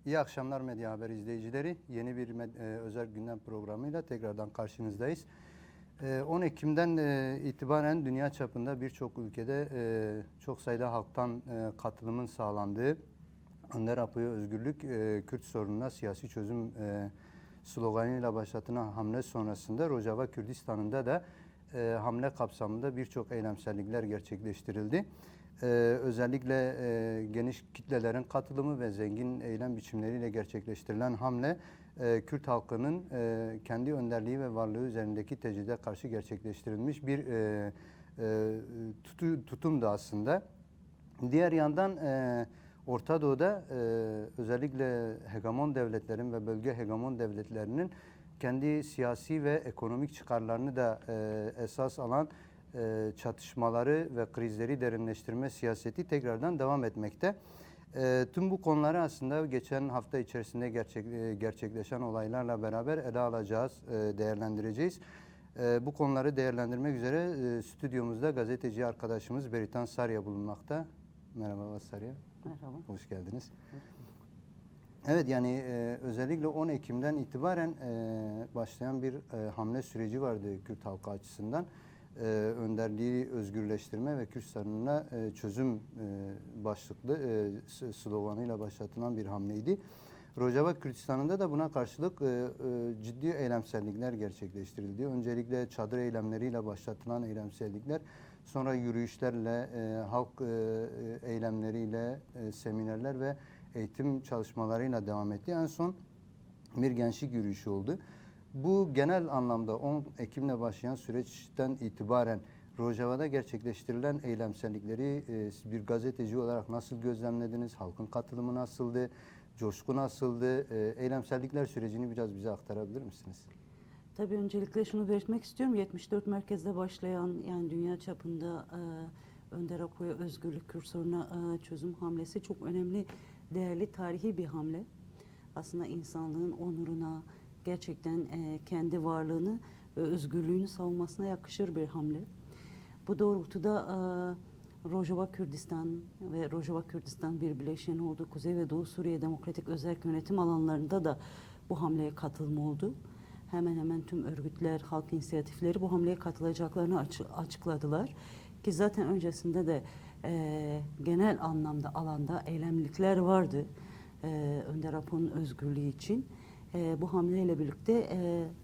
İyi akşamlar Medya Haber izleyicileri. Yeni bir özel gündem programıyla tekrardan karşınızdayız. 10 Ekim'den itibaren dünya çapında birçok ülkede çok sayıda halktan katılımın sağlandığı Önder Apo'ya özgürlük, Kürt sorununa siyasi çözüm sloganıyla başlatılan hamle sonrasında Rojava Kürdistan'ında da hamle kapsamında birçok eylemsellikler gerçekleştirildi. Özellikle geniş kitlelerin katılımı ve zengin eylem biçimleriyle gerçekleştirilen hamle Kürt halkının kendi önderliği ve varlığı üzerindeki tecride karşı gerçekleştirilmiş bir tutumdu aslında. Diğer yandan Orta Doğu'da özellikle hegemon devletlerin ve bölge hegemon devletlerinin kendi siyasi ve ekonomik çıkarlarını da esas alan çatışmaları ve krizleri derinleştirme siyaseti tekrardan devam etmekte. Tüm bu konuları aslında geçen hafta içerisinde gerçekleşen olaylarla beraber ele alacağız, değerlendireceğiz. Bu konuları değerlendirmek üzere stüdyomuzda gazeteci arkadaşımız Beritan Sarya bulunmakta. Merhaba Sarya. Merhaba. Hoş geldiniz. Evet, yani özellikle 10 Ekim'den itibaren başlayan bir hamle süreci vardı Kürt halkı açısından. Önderliği özgürleştirme ve Kürt sorununa çözüm başlıklı sloganıyla başlatılan bir hamleydi. Rojava Kürdistan'ında da buna karşılık ciddi eylemsellikler gerçekleştirildi. Öncelikle çadır eylemleriyle başlatılan eylemsellikler, sonra yürüyüşlerle, halk eylemleriyle, seminerler ve eğitim çalışmalarıyla devam etti. En son bir gençlik yürüyüşü oldu. Bu genel anlamda 10 Ekim'le başlayan süreçten itibaren Rojava'da gerçekleştirilen eylemsellikleri bir gazeteci olarak nasıl gözlemlediniz? Halkın katılımı nasıldı? Coşku nasıldı? Eylemsellikler sürecini biraz bize aktarabilir misiniz? Tabii öncelikle şunu belirtmek istiyorum. 74 merkezde başlayan, yani dünya çapında Önder Apo'ya özgürlük, Kürt sorununa çözüm hamlesi çok önemli, değerli, tarihi bir hamle. Aslında insanlığın onuruna, gerçekten kendi varlığını ve özgürlüğünü savunmasına yakışır bir hamle. Bu doğrultuda Rojava Kürdistan ve Rojava Kürdistan bir bileşeni oldu. Kuzey ve Doğu Suriye Demokratik Özerk Yönetim alanlarında da bu hamleye katılma oldu. Hemen hemen tüm örgütler, halk inisiyatifleri bu hamleye katılacaklarını açıkladılar. Ki zaten öncesinde de genel anlamda alanda eylemlikler vardı Önder Apo'nun özgürlüğü için. Bu hamleyle birlikte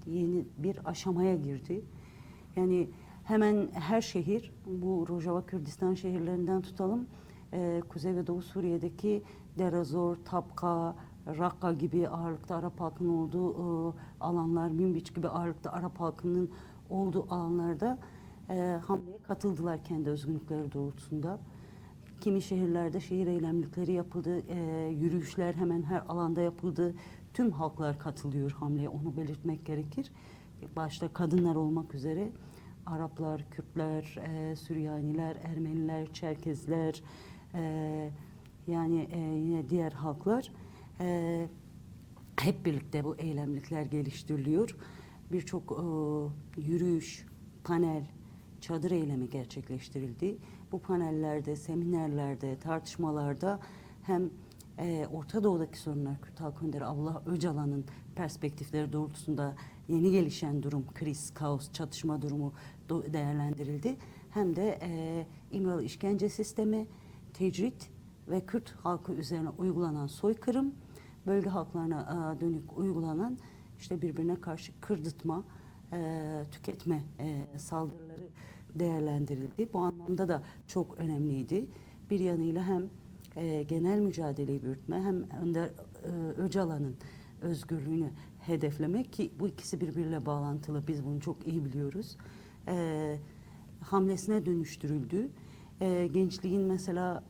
yeni bir aşamaya girdi. Yani hemen her şehir, bu Rojava Kürdistan şehirlerinden tutalım, Kuzey ve Doğu Suriye'deki Derazor, Tapka, Rakka gibi ağırlıkta Arap halkının olduğu alanlar, Münbiç gibi ağırlıkta Arap halkının olduğu alanlarda hamleye katıldılar kendi özgürlükleri doğrultusunda. Kimi şehirlerde şehir eylemlikleri yapıldı, yürüyüşler hemen her alanda yapıldı. Tüm halklar katılıyor hamleye, onu belirtmek gerekir. Başta kadınlar olmak üzere Araplar, Kürtler, Süryaniler, Ermeniler, Çerkezler, yani yine diğer halklar hep birlikte bu eylemlikler geliştiriliyor. Birçok yürüyüş, panel, çadır eylemi gerçekleştirildi. Bu panellerde, seminerlerde, tartışmalarda hem Orta Doğu'daki sorunlar, Kürt halkı önderi Abdullah Öcalan'ın perspektifleri doğrultusunda yeni gelişen durum, kriz, kaos, çatışma durumu değerlendirildi. Hem de İmralı işkence sistemi, tecrit ve Kürt halkı üzerine uygulanan soykırım, bölge halklarına dönük uygulanan işte birbirine karşı kırdırtma, tüketme saldırıları değerlendirildi. Bu anlamda da çok önemliydi. Bir yanıyla hem genel mücadeleyi büyütme, hem Önder Öcalan'ın özgürlüğünü hedeflemek, ki bu ikisi birbiriyle bağlantılı, biz bunu çok iyi biliyoruz. Hamlesine dönüştürüldü. Gençliğin mesela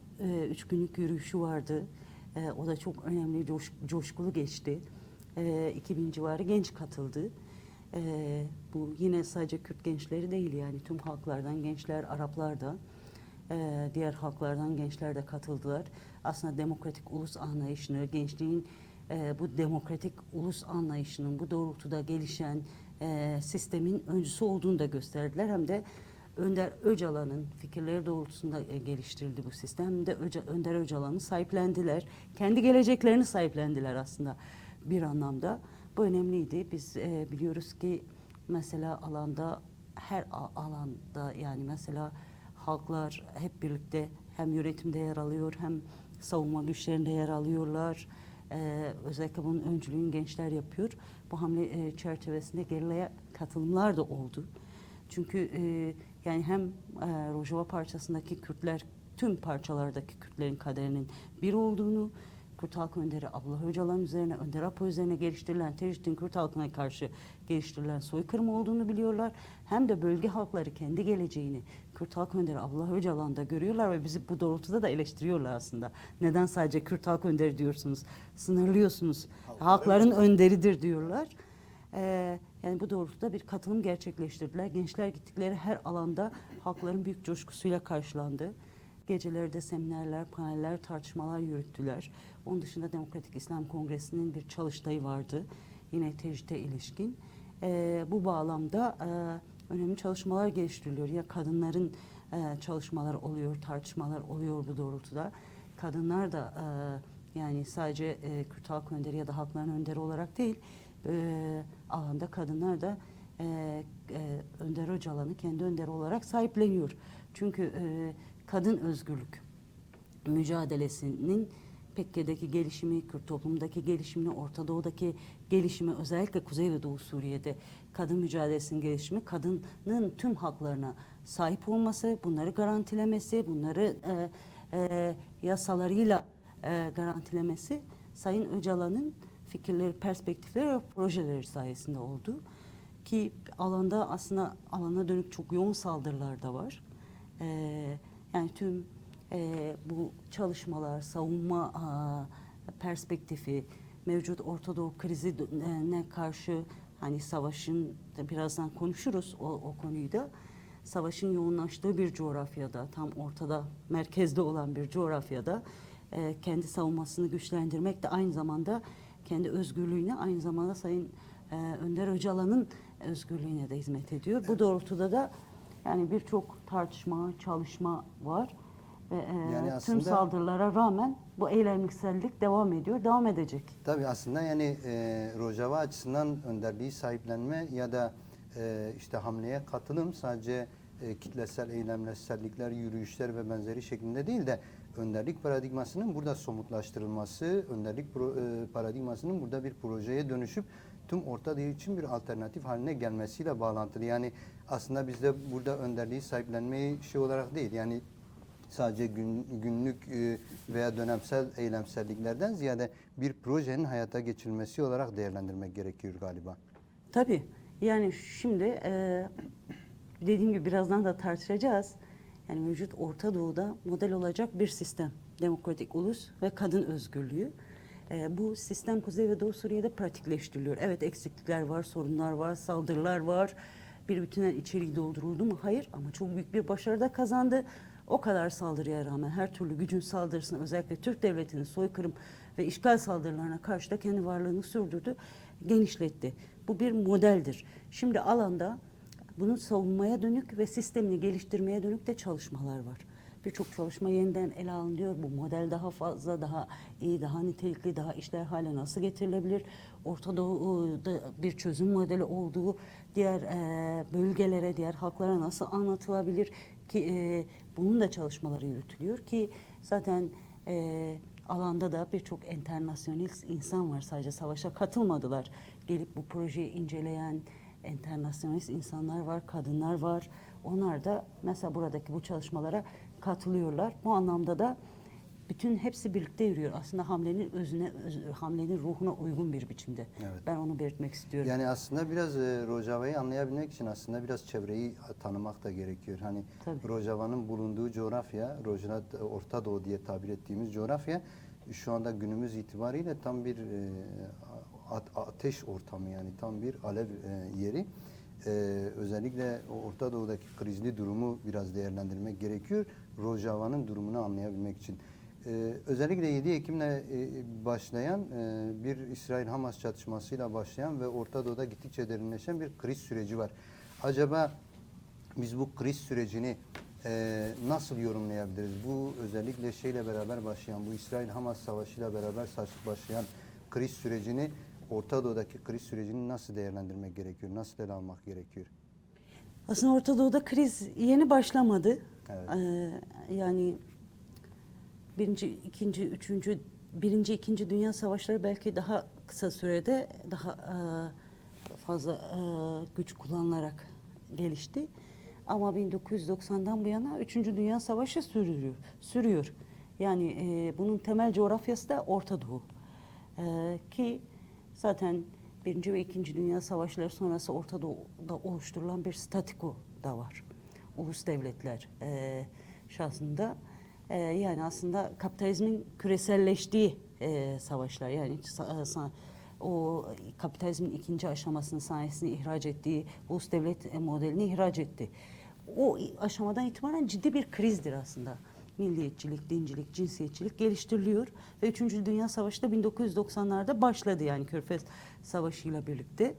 3 günlük yürüyüşü vardı. O da çok önemli, coşkulu geçti. 2000 civarı genç katıldı. Bu yine sadece Kürt gençleri değil, yani tüm halklardan gençler, Araplar da, diğer halklardan gençler de katıldılar. Aslında demokratik ulus anlayışını, gençliğin bu demokratik ulus anlayışının bu doğrultuda gelişen sistemin öncüsü olduğunu da gösterdiler. Hem de Önder Öcalan'ın fikirleri doğrultusunda geliştirildi bu sistem. Hem de Önder Öcalan'ı sahiplendiler. Kendi geleceklerini sahiplendiler aslında bir anlamda. Bu önemliydi. Biz biliyoruz ki mesela her alanda yani mesela halklar hep birlikte hem yönetimde yer alıyor hem savunma güçlerinde yer alıyorlar. Özellikle bunun öncülüğünü gençler yapıyor. Bu hamle çerçevesinde gerileye katılımlar da oldu. Çünkü yani hem Rojava parçasındaki Kürtler tüm parçalardaki Kürtlerin kaderinin bir olduğunu, Kürt halk önderi Abdullah Öcalan üzerine, Önder Apo üzerine geliştirilen teröristin Kürt halkına karşı geliştirilen soykırım olduğunu biliyorlar. Hem de bölge halkları kendi geleceğini Kürt halk önderi Abdullah Öcalan'da görüyorlar ve bizi bu doğrultuda da eleştiriyorlar aslında. Neden sadece Kürt halk önderi diyorsunuz, sınırlıyorsunuz, halkların önderidir diyorlar. Yani bu doğrultuda bir katılım gerçekleştirdiler. Gençler gittikleri her alanda halkların büyük coşkusuyla karşılandı. Gecelerde seminerler, paneller, tartışmalar yürüttüler. Onun dışında Demokratik İslam Kongresi'nin bir çalıştayı vardı. Yine tecride ilişkin. Bu bağlamda önemli çalışmalar geliştiriliyor. Ya kadınların çalışmalar oluyor, tartışmalar oluyor bu doğrultuda. Kadınlar da yani sadece Kürt halk önderi ya da halkların önderi olarak değil, alanda kadınlar da Önder Öcalan'ı kendi önderi olarak sahipleniyor. Çünkü kadın özgürlük mücadelesinin Pekke'deki gelişimi, Kürt toplumundaki gelişimini, Orta Doğu'daki gelişimi, özellikle Kuzey ve Doğu Suriye'de kadın mücadelesinin gelişimi, kadının tüm haklarına sahip olması, bunları garantilemesi, bunları yasalarıyla garantilemesi Sayın Öcalan'ın fikirleri, perspektifleri ve projeleri sayesinde oldu. Ki alanda aslında alana dönük çok yoğun saldırılar da var. Yani tüm bu çalışmalar, savunma perspektifi, mevcut Orta Doğu krizine karşı hani savaşın birazdan konuşuruz o konuyu da. Savaşın yoğunlaştığı bir coğrafyada, tam ortada, merkezde olan bir coğrafyada kendi savunmasını güçlendirmek de aynı zamanda kendi özgürlüğüne, aynı zamanda Sayın Önder Öcalan'ın özgürlüğüne de hizmet ediyor. Bu doğrultuda da yani birçok tartışma, çalışma var. Yani Tüm aslında saldırılara rağmen bu eylemliksellik devam ediyor, devam edecek. tabii aslında yani Rojava açısından önderliği sahiplenme ya da işte hamleye katılım sadece kitlesel eylemsellikler, yürüyüşler ve benzeri şeklinde değil de önderlik paradigmasının burada somutlaştırılması, önderlik paradigmasının burada bir projeye dönüşüp tüm Orta Doğu için bir alternatif haline gelmesiyle bağlantılı. Yani aslında bizde burada önderliği sahiplenmeyi şey olarak değil, yani sadece günlük veya dönemsel eylemselliklerden ziyade bir projenin hayata geçirilmesi olarak değerlendirmek gerekiyor galiba. Tabii. Yani şimdi dediğim gibi birazdan da tartışacağız. Yani mevcut Orta Doğu'da model olacak bir sistem. Demokratik ulus ve kadın özgürlüğü. Bu sistem Kuzey ve Doğu Suriye'de pratikleştiriliyor. Evet, eksiklikler var, sorunlar var, saldırılar var. Bir bütünen içeriği dolduruldu mu? Hayır, ama çok büyük bir başarı da kazandı. O kadar saldırıya rağmen her türlü gücün saldırısına, özellikle Türk devletinin soykırım ve işgal saldırılarına karşı da kendi varlığını sürdürdü, genişletti. Bu bir modeldir. Şimdi alanda bunu savunmaya dönük ve sistemini geliştirmeye dönük de çalışmalar var. Birçok çalışma yeniden ele alınıyor. Bu model daha fazla, daha iyi, daha nitelikli, daha işler hale nasıl getirilebilir? Orta Doğu'da bir çözüm modeli olduğu diğer bölgelere, diğer halklara nasıl anlatılabilir ki bunun da çalışmaları yürütülüyor ki zaten alanda da birçok enternasyonist insan var. Sadece savaşa katılmadılar. Gelip bu projeyi inceleyen enternasyonist insanlar var, kadınlar var. Onlar da mesela buradaki bu çalışmalara katılıyorlar. Bu anlamda da bütün hepsi birlikte yürüyor. Aslında hamlenin özüne, hamlenin ruhuna uygun bir biçimde. Evet. Ben onu belirtmek istiyorum. Yani aslında biraz Rojava'yı anlayabilmek için aslında biraz çevreyi tanımak da gerekiyor. Hani Tabii. Rojava'nın bulunduğu coğrafya, Orta Doğu diye tabir ettiğimiz coğrafya şu anda günümüz itibariyle tam bir ateş ortamı, yani tam bir alev yeri. Özellikle Orta Doğu'daki krizli durumu biraz değerlendirmek gerekiyor. Rojava'nın durumunu anlayabilmek için. Özellikle 7 Ekim'le başlayan bir İsrail-Hamas çatışmasıyla başlayan ve Orta Doğu'da gittikçe derinleşen bir kriz süreci var. Acaba biz bu kriz sürecini nasıl yorumlayabiliriz? Bu özellikle şeyle beraber başlayan, bu İsrail-Hamas savaşıyla beraber başlayan kriz sürecini, Orta Doğu'daki kriz sürecini nasıl değerlendirmek gerekiyor? Nasıl ele almak gerekiyor? Aslında Orta Doğu'da kriz yeni başlamadı. Evet. Yani birinci, ikinci, üçüncü, birinci, ikinci Dünya Savaşları belki daha kısa sürede daha fazla güç kullanılarak gelişti. Ama 1990'dan bu yana 3. Dünya Savaşı sürüyor. Yani bunun temel coğrafyası da Orta Doğu. Ki zaten Birinci ve İkinci Dünya Savaşları sonrası Orta Doğu'da oluşturulan bir statiko da var. Ulus devletler şahsında. Yani aslında kapitalizmin küreselleştiği savaşlar. Yani o kapitalizmin ikinci aşamasını, sahnesini ihraç ettiği, ulus devlet modelini ihraç etti. O aşamadan itibaren ciddi bir krizdir aslında. Milliyetçilik, dincilik, cinsiyetçilik geliştiriliyor ve 3. Dünya Savaşı da 1990'larda başladı yani Körfez Savaşı ile birlikte.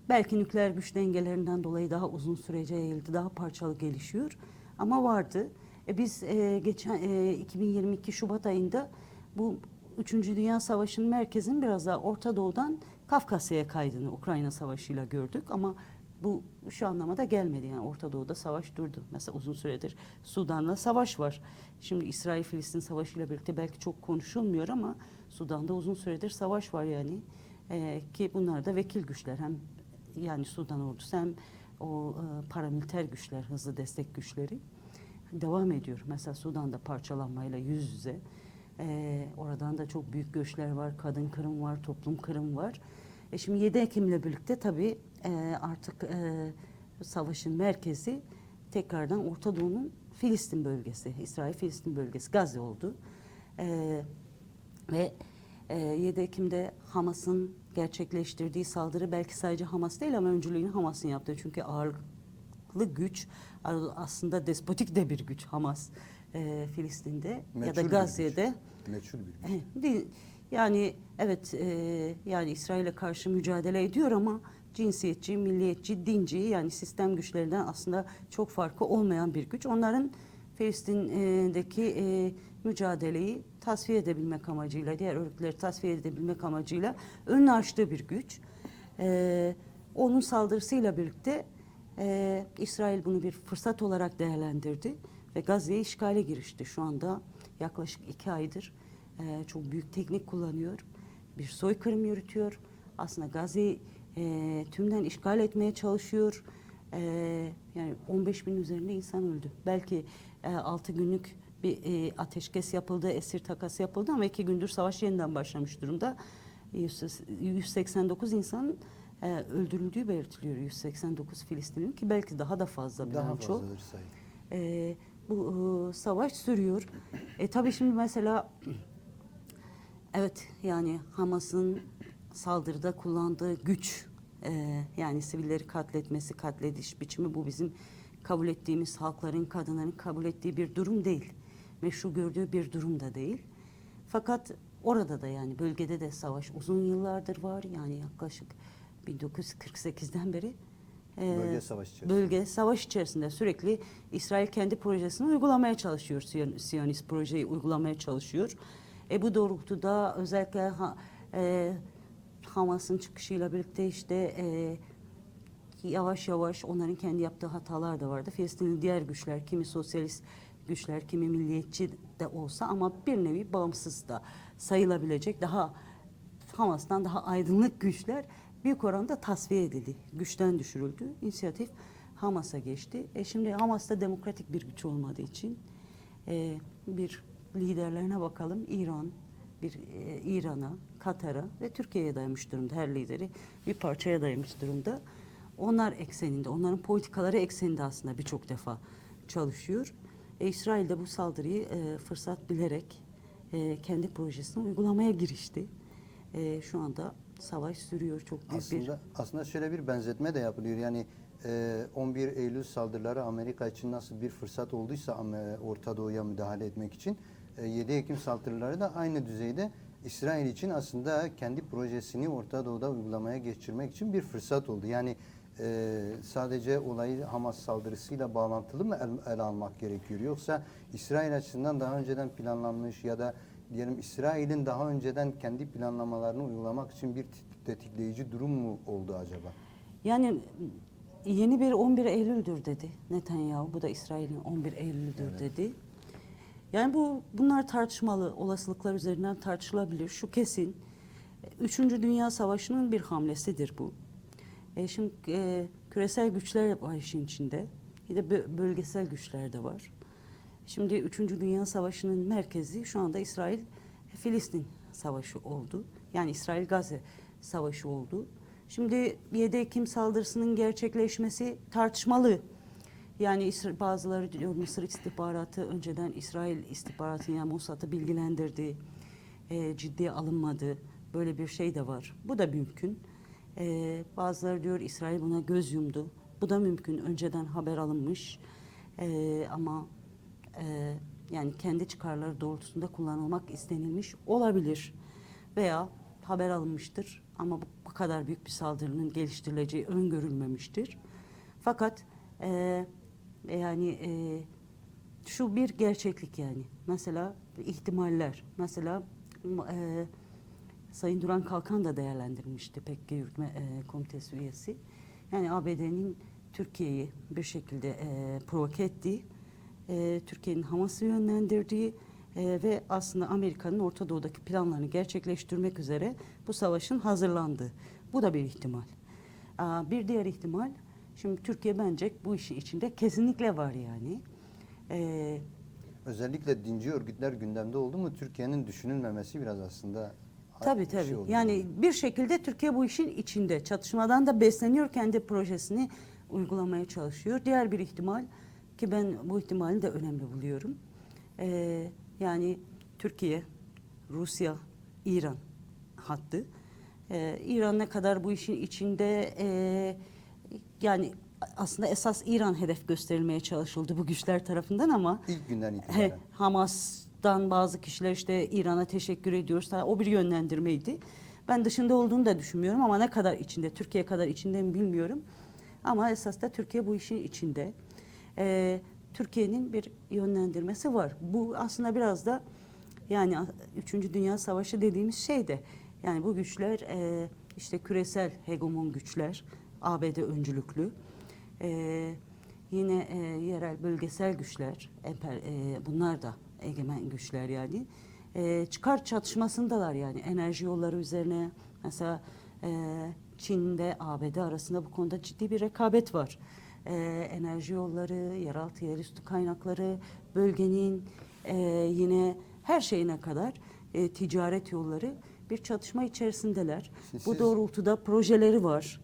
Belki nükleer güç dengelerinden dolayı daha uzun sürece yayıldı, daha parçalı gelişiyor ama vardı. Biz geçen 2022 Şubat ayında bu 3. Dünya Savaşı'nın merkezinin biraz daha Orta Doğu'dan Kafkasya'ya kaydığını Ukrayna Savaşı'yla gördük ama bu şu anlamada gelmedi. Yani Orta Doğu'da savaş durdu. Mesela uzun süredir Sudan'la savaş var. Şimdi İsrail-Filistin savaşıyla birlikte belki çok konuşulmuyor ama Sudan'da uzun süredir savaş var yani. Ki bunlar da vekil güçler. Hem yani Sudan ordusu hem o paramiliter güçler, hızlı destek güçleri devam ediyor. Mesela Sudan'da parçalanmayla yüz yüze. Oradan da çok büyük göçler var. Kadın kırım var, toplum kırım var. Şimdi 7 Ekim'le birlikte tabii artık savaşın merkezi tekrardan Orta Doğu'nun Filistin bölgesi, İsrail-Filistin bölgesi, Gazze oldu. Ve 7 Ekim'de Hamas'ın gerçekleştirdiği saldırı belki sadece Hamas değil ama öncülüğünü Hamas'ın yaptığı. Çünkü ağırlıklı güç aslında despotik de bir güç Hamas Filistin'de ya da Gazze'de. Meçhul bir güç. Değil. Yani evet yani İsrail'e karşı mücadele ediyor ama cinsiyetçi, milliyetçi, dinci yani sistem güçlerinden aslında çok farkı olmayan bir güç. Onların Filistin'deki mücadeleyi tasfiye edebilmek amacıyla, diğer örgütleri tasfiye edebilmek amacıyla önünü açtığı bir güç. Onun saldırısıyla birlikte İsrail bunu bir fırsat olarak değerlendirdi ve Gazze'yi işgale girişti. Şu anda yaklaşık 2 aydır çok büyük teknik kullanıyor. Bir soykırım yürütüyor. Aslında Gazze'yi tümden işgal etmeye çalışıyor. Yani 15 bin üzerinde insan öldü. Belki 6 günlük bir ateşkes yapıldı, esir takası yapıldı ama 2 gündür savaş yeniden başlamış durumda. 189 insan öldürüldüğü belirtiliyor. 189 Filistinli ki belki daha da fazla Daha bilanço. fazladır sayı. Bu savaş sürüyor. Tabii şimdi mesela evet yani Hamas'ın saldırıda kullandığı güç yani sivilleri katletmesi, katlediş biçimi bu bizim kabul ettiğimiz halkların, kadınların kabul ettiği bir durum değil. Meşru gördüğü bir durum da değil. Fakat orada da yani bölgede de savaş uzun yıllardır var. Yani yaklaşık 1948'den beri Bölge savaş içerisinde. bölge savaş içerisinde sürekli İsrail kendi projesini uygulamaya çalışıyor. Siyonist projeyi uygulamaya çalışıyor. Bu doğrultuda özellikle Hamas'ın çıkışıyla birlikte işte yavaş yavaş onların kendi yaptığı hatalar da vardı. Filistinli diğer güçler, kimi sosyalist güçler, kimi milliyetçi de olsa ama bir nevi bağımsız da sayılabilecek daha Hamas'tan daha aydınlık güçler büyük oranda tasfiye edildi. Güçten düşürüldü. İnisiyatif Hamas'a geçti. Şimdi Hamas'ta demokratik bir güç olmadığı için bir liderlerine bakalım. İran'a, Katar'a ve Türkiye'ye dayamış durumda. Her lideri bir parçaya dayamış durumda. Onlar ekseninde, onların politikaları ekseninde aslında birçok defa çalışıyor. İsrail de bu saldırıyı fırsat bilerek kendi projesini uygulamaya girişti. Şu anda savaş sürüyor çok büyük Aslında şöyle bir benzetme de yapılıyor. Yani 11 Eylül saldırıları Amerika için nasıl bir fırsat olduysa Orta Doğu'ya müdahale etmek için 7 Ekim saldırıları da aynı düzeyde İsrail için aslında kendi projesini Orta Doğu'da uygulamaya geçirmek için bir fırsat oldu. Yani sadece olayı Hamas saldırısıyla bağlantılı mı ele almak gerekiyor? Yoksa İsrail açısından daha önceden planlanmış ya da diyelim İsrail'in daha önceden kendi planlamalarını uygulamak için bir tetikleyici durum mu oldu acaba? Yani yeni bir 11 Eylül'dür dedi Netanyahu. Bu da İsrail'in 11 Eylül'üdür dedi. Yani bunlar tartışmalı, olasılıklar üzerinden tartışılabilir. Şu kesin, 3. Dünya Savaşı'nın bir hamlesidir bu. Şimdi küresel güçler var işin içinde. Bir de bölgesel güçler de var. Şimdi 3. Dünya Savaşı'nın merkezi şu anda İsrail-Filistin Savaşı oldu. Yani İsrail-Gazze Savaşı oldu. Şimdi 7 Ekim saldırısının gerçekleşmesi tartışmalı. Yani bazıları diyor Mısır istihbaratı önceden İsrail istihbaratını yani Mossad'ı bilgilendirdi. Ciddiye alınmadı. Böyle bir şey de var. Bu da mümkün. Bazıları diyor İsrail buna göz yumdu. Bu da mümkün. Önceden haber alınmış. Ama yani kendi çıkarları doğrultusunda kullanılmak istenilmiş olabilir. Veya haber alınmıştır ama bu kadar büyük bir saldırının geliştirileceği öngörülmemiştir. Fakat yani şu bir gerçeklik yani. Mesela ihtimaller. Mesela Sayın Duran Kalkan da değerlendirmişti PKK Yürütme Komitesi üyesi. Yani ABD'nin Türkiye'yi bir şekilde provoke ettiği, Türkiye'nin Hamas'ı yönlendirdiği ve aslında Amerika'nın Orta Doğu'daki planlarını gerçekleştirmek üzere bu savaşın hazırlandığı. Bu da bir ihtimal. Bir diğer ihtimal, şimdi Türkiye bence bu işin içinde kesinlikle var yani. Özellikle dinci örgütler gündemde oldu mu Türkiye'nin düşünülmemesi biraz aslında Tabii bir şey tabii. oldu. Yani bir şekilde Türkiye bu işin içinde. Çatışmadan da besleniyor, kendi projesini uygulamaya çalışıyor. Diğer bir ihtimal ki ben bu ihtimali de önemli buluyorum. Yani Türkiye, Rusya, İran hattı. İran ne kadar bu işin içinde yani aslında esas İran hedef gösterilmeye çalışıldı bu güçler tarafından ama İlk günden itibaren. Hamas'tan bazı kişiler işte İran'a teşekkür ediyoruz. O bir yönlendirmeydi. Ben dışında olduğunu da düşünmüyorum ama ne kadar içinde, Türkiye kadar içinde mi bilmiyorum. Ama esas da Türkiye bu işin içinde. Türkiye'nin bir yönlendirmesi var. Bu aslında biraz da yani 3. Dünya Savaşı dediğimiz şey de yani bu güçler işte küresel hegemon güçler, ABD öncülüklü, yine yerel bölgesel güçler, bunlar da egemen güçler yani. Çıkar çatışmasındalar yani enerji yolları üzerine mesela Çin'de ABD arasında bu konuda ciddi bir rekabet var. Enerji yolları, yeraltı yerüstü kaynakları, bölgenin yine her şeyine kadar ticaret yolları bir çatışma içerisindeler. Bu doğrultuda projeleri var.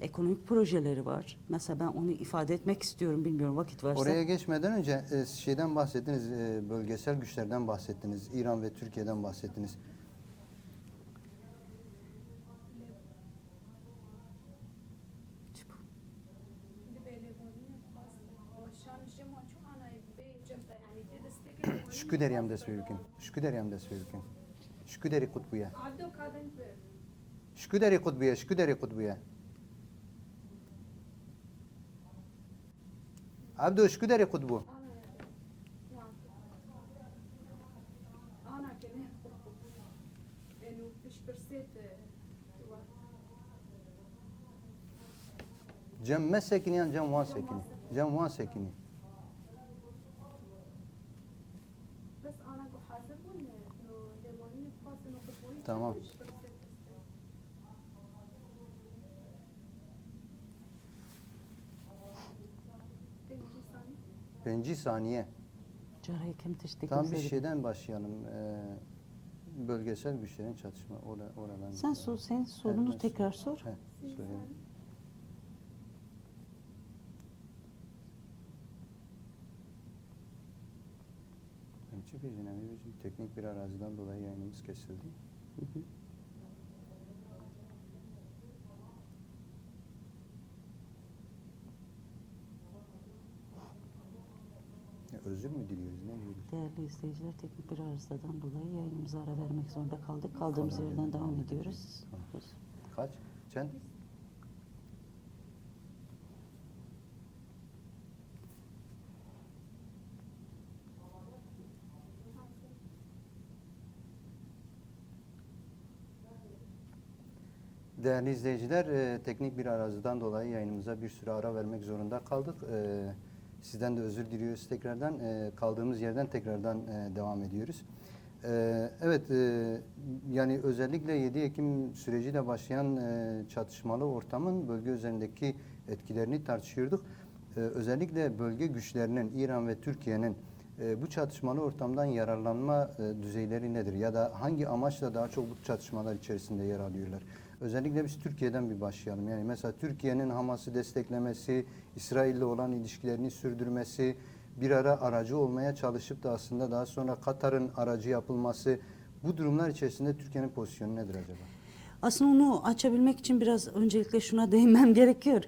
Ekonomik projeleri var. Mesela ben onu ifade etmek istiyorum. Bilmiyorum vakit varsa. Oraya geçmeden önce şeyden bahsettiniz, bölgesel güçlerden bahsettiniz. İran ve Türkiye'den bahsettiniz. Şu deriyam da söylüyorum. Şu deriyam da söylüyorum. Şu deri kutbuya. Şu deri kutbuya, şu deri kutbuya. Abdu şu deri kutbu. Cem me sekini yan cem van sekini. Cem van sekini. Tamam. Benci saniye. Tam bir şeyden başlayalım. Bölgesel güçlerin çatışma. Oradan. Sen sorunu Evet, tekrar sor. Söyleyeyim. Teknik bir araziden dolayı yayınımız kesildi. Özür mü diliyoruz? Ne diyoruz? Değerli izleyiciler, teknik bir arızadan dolayı yayınımıza ara vermek zorunda kaldık. Kaldığımız yerden devam ediyoruz. Kaç? Çen? Değerli izleyiciler, teknik bir arızadan dolayı yayınımıza bir süre ara vermek zorunda kaldık. Sizden de özür diliyoruz tekrardan. Kaldığımız yerden tekrardan devam ediyoruz. Evet, yani özellikle 7 Ekim süreciyle başlayan çatışmalı ortamın bölge üzerindeki etkilerini tartışıyorduk. Özellikle bölge güçlerinin, İran ve Türkiye'nin bu çatışmalı ortamdan yararlanma düzeyleri nedir? Ya da hangi amaçla daha çok bu çatışmalar içerisinde yer alıyorlar? Özellikle biz Türkiye'den bir başlayalım. Yani mesela Türkiye'nin Hamas'ı desteklemesi, İsrail'le olan ilişkilerini sürdürmesi, bir ara aracı olmaya çalışıp da aslında daha sonra Katar'ın aracı yapılması, bu durumlar içerisinde Türkiye'nin pozisyonu nedir acaba? Aslında onu açabilmek için biraz öncelikle şuna değinmem gerekiyor.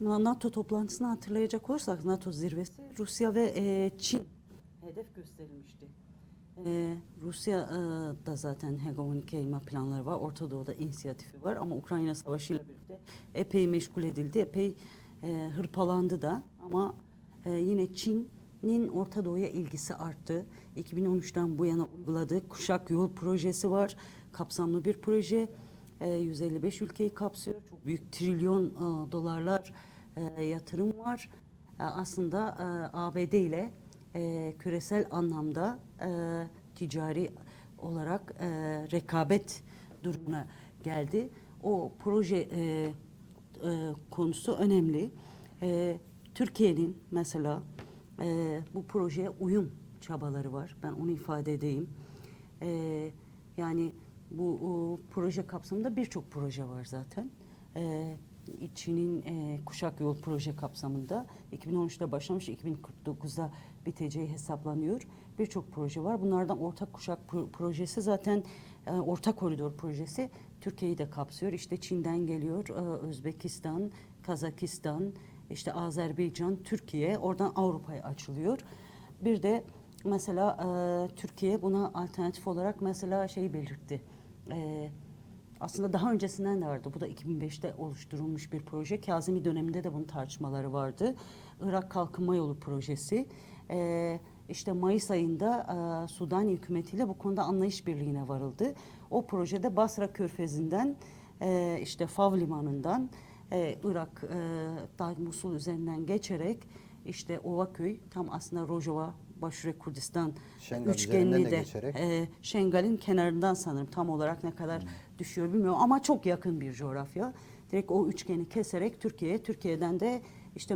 NATO toplantısını hatırlayacak olursak NATO zirvesi Rusya ve Çin hedef gösterilmişti. Rusya da zaten hegemonik yayma planları var. Orta Doğu'da inisiyatifi var ama Ukrayna Savaşı ile birlikte epey meşgul edildi. Epey hırpalandı da ama yine Çin'in Orta Doğu'ya ilgisi arttı. 2013'ten bu yana uyguladığı Kuşak Yol projesi var. Kapsamlı bir proje. 155 ülkeyi kapsıyor. Çok büyük trilyon dolarlar yatırım var. Aslında ABD ile küresel anlamda ticari olarak rekabet durumuna geldi. O proje konusu önemli. Türkiye'nin mesela bu projeye uyum çabaları var. Ben onu ifade edeyim. Yani bu proje kapsamında birçok proje var zaten. Çin'in Kuşak Yol proje kapsamında 2013'te başlamış, 2049'da biteceği hesaplanıyor. Birçok proje var. Bunlardan Ortak Kuşak projesi zaten Orta Koridor projesi Türkiye'yi de kapsıyor. İşte Çin'den geliyor, Özbekistan, Kazakistan, işte Azerbaycan, Türkiye, oradan Avrupa'ya açılıyor. Bir de mesela Türkiye buna alternatif olarak mesela şeyi belirtti. Aslında daha öncesinden de vardı. Bu da 2005'te oluşturulmuş bir proje. Kazimi döneminde de bunun tartışmaları vardı. Irak Kalkınma Yolu projesi. İşte Mayıs ayında Sudan hükümetiyle bu konuda anlayış birliğine varıldı. O projede Basra Körfezi'nden işte Fav Limanı'ndan Irak Musul üzerinden geçerek işte Ovaköy tam aslında Rojava Başure Kurdistan Şengal üçgenini de de geçerek. Şengal'in kenarından sanırım tam olarak ne kadar düşüyor bilmiyorum ama çok yakın bir coğrafya. Direkt o üçgeni keserek Türkiye'den de işte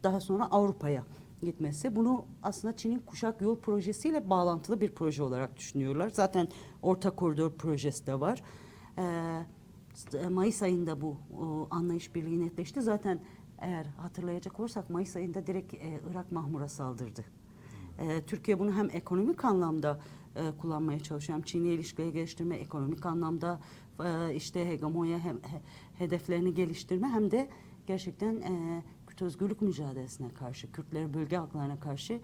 daha sonra Avrupa'ya gitmesi. Bunu aslında Çin'in Kuşak Yol projesiyle bağlantılı bir proje olarak düşünüyorlar. Zaten Orta Koridor projesi de var. Mayıs ayında bu anlayış birliği netleşti. Zaten eğer hatırlayacak olursak Mayıs ayında direkt Irak Mahmur'a saldırdı. Türkiye bunu hem ekonomik anlamda kullanmaya çalışıyor, hem Çin'le ilişkileri geliştirme, ekonomik anlamda işte hegemonya hedeflerini geliştirme, hem de gerçekten Kürt özgürlük mücadelesine karşı, Kürtleri bölge halklarına karşı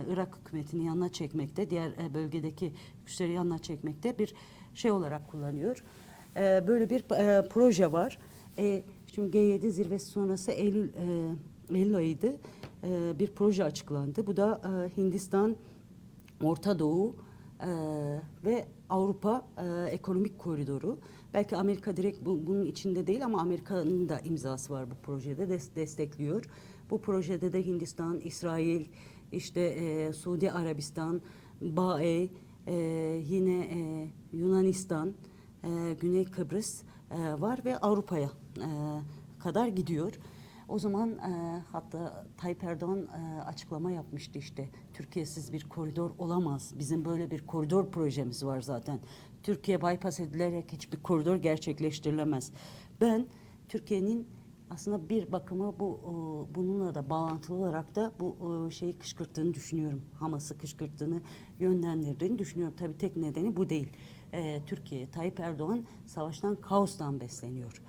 Irak hükümetini yanına çekmekte, diğer bölgedeki güçleri yanına çekmekte bir şey olarak kullanıyor. Böyle bir proje var. Şimdi G7 zirvesi sonrası Eylül ayıydı. Bir proje açıklandı. Bu da Hindistan, Orta Doğu ve Avrupa ekonomik koridoru. Belki Amerika direkt bunun içinde değil ama Amerika'nın da imzası var bu projede, destekliyor. Bu projede de Hindistan, İsrail, işte Suudi Arabistan, BAE, yine Yunanistan, Güney Kıbrıs var ve Avrupa'ya kadar gidiyor. O zaman hatta Tayyip Erdoğan açıklama yapmıştı, işte Türkiye'siz bir koridor olamaz. Bizim böyle bir koridor projemiz var zaten. Türkiye bypass edilerek hiçbir koridor gerçekleştirilemez. Ben Türkiye'nin aslında bir bakıma bununla da bağlantılı olarak da bu şeyi kışkırttığını düşünüyorum. Hamas'ı kışkırttığını, yönlendirdiğini düşünüyorum. Tabii tek nedeni bu değil. Türkiye, Tayyip Erdoğan savaştan, kaostan besleniyor.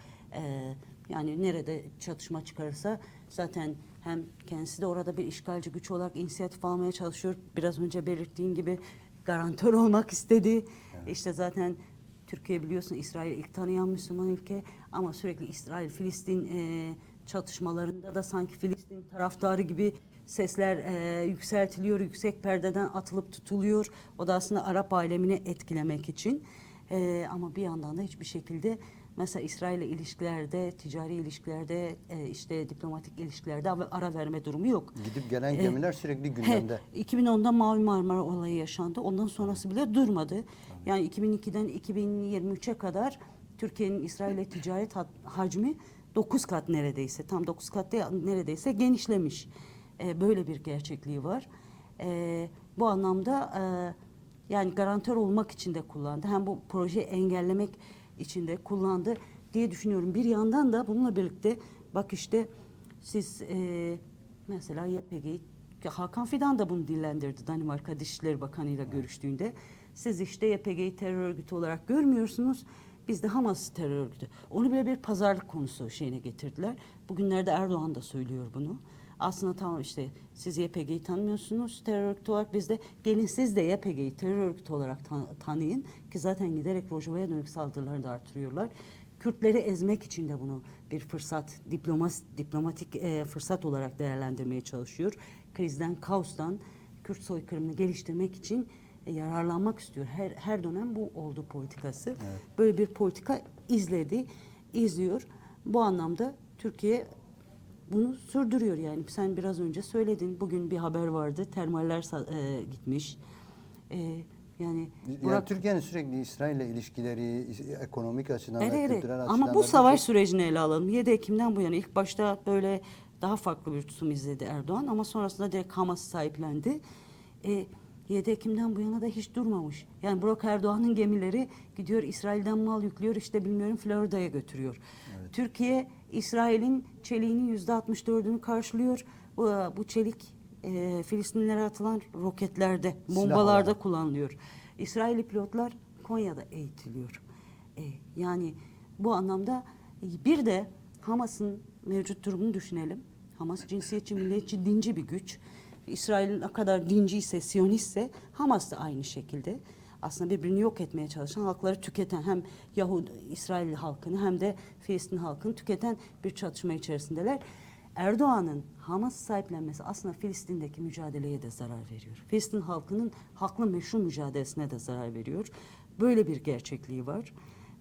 Yani nerede çatışma çıkarırsa zaten hem kendisi de orada bir işgalci güç olarak inisiyatif almaya çalışıyor. Biraz önce belirttiğim gibi garantör olmak istedi. Evet. İşte zaten Türkiye biliyorsun İsrail ilk tanıyan Müslüman ülke ama sürekli İsrail-Filistin çatışmalarında da sanki Filistin taraftarı gibi sesler yükseltiliyor, yüksek perdeden atılıp tutuluyor. O da aslında Arap alemini etkilemek için. Ama bir yandan da hiçbir şekilde mesela İsrail'le ilişkilerde, ticari ilişkilerde, işte diplomatik ilişkilerde ara verme durumu yok. Gidip gelen gemiler sürekli gündemde. 2010'da Mavi Marmara olayı yaşandı. Ondan sonrası bile durmadı. Yani 2002'den 2023'e kadar Türkiye'nin İsrail'le ticaret hacmi 9 kat neredeyse, tam 9 kat değil, neredeyse genişlemiş. Böyle bir gerçekliği var. Bu anlamda yani garantör olmak için de kullandı. Hem bu projeyi engellemek için de kullandı diye düşünüyorum. Bir yandan da bununla birlikte bak işte siz mesela YPG'yi, Hakan Fidan da bunu dillendirdi Danimarka Dışişleri Bakanı ile görüştüğünde. Siz işte YPG'yi terör örgütü olarak görmüyorsunuz. Biz de Hamas terör örgütü. Onu bile bir pazarlık konusu şeyine getirdiler. Bugünlerde Erdoğan da söylüyor bunu. Aslında tamam işte siz YPG'yi tanımıyorsunuz terör örgütü olarak, biz de gelin siz de YPG'yi terör örgütü olarak tanıyın ki zaten giderek Rojava'ya dönük saldırıları da artırıyorlar. Kürtleri ezmek için de bunu bir fırsat, diplomatik fırsat olarak değerlendirmeye çalışıyor. Krizden, kaostan Kürt soykırımını geliştirmek için yararlanmak istiyor. Her dönem bu oldu politikası. Evet. Böyle bir politika izliyor. Bu anlamda Türkiye bunu sürdürüyor yani. Sen biraz önce söyledin. Bugün bir haber vardı. Termaller gitmiş. Yani Yani Türkiye'nin sürekli İsrail'le ilişkileri ekonomik açıdan ve evet. kültürel açıdan Ama bu da savaş birçok- sürecini ele alalım. 7 Ekim'den bu yana ilk başta böyle daha farklı bir tutum izledi Erdoğan ama sonrasında direkt Hamas'ı sahiplendi. 7 Ekim'den bu yana da hiç durmamış. Yani Burak Erdoğan'ın gemileri gidiyor İsrail'den mal yüklüyor, işte bilmiyorum Florida'ya götürüyor. Evet. Türkiye İsrail'in çeliğinin %64'ünü karşılıyor. Bu çelik Filistinlilere atılan roketlerde, bombalarda olarak. kullanılıyor. İsrailli pilotlar Konya'da eğitiliyor. Yani bu anlamda bir de Hamas'ın mevcut durumunu düşünelim. Hamas cinsiyetçi, milliyetçi, dinci bir güç. İsrail'in ne kadar dinci ise, Siyonistse Hamas da aynı şekilde. Aslında birbirini yok etmeye çalışan, halkları tüketen, hem İsrail halkını hem de Filistin halkını tüketen bir çatışma içerisindeler. Erdoğan'ın Hamas'ı sahiplenmesi aslında Filistin'deki mücadeleye de zarar veriyor. Filistin halkının haklı meşru mücadelesine de zarar veriyor. Böyle bir gerçekliği var.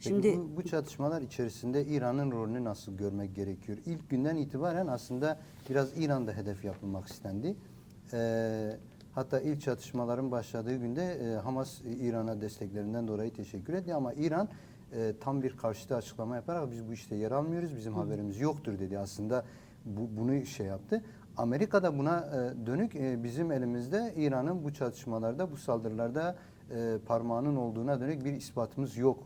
Peki bu çatışmalar içerisinde İran'ın rolünü nasıl görmek gerekiyor? İlk günden itibaren aslında biraz İran'da hedef yapılmak istendi. Hatta ilk çatışmaların başladığı günde Hamas İran'a desteklerinden dolayı teşekkür etti ama İran tam bir karşıtı açıklama yaparak biz bu işte yer almıyoruz, bizim haberimiz yoktur dedi. Aslında bunu şey yaptı. Amerika da buna dönük bizim elimizde İran'ın bu çatışmalarda, bu saldırılarda parmağının olduğuna dönük bir ispatımız yok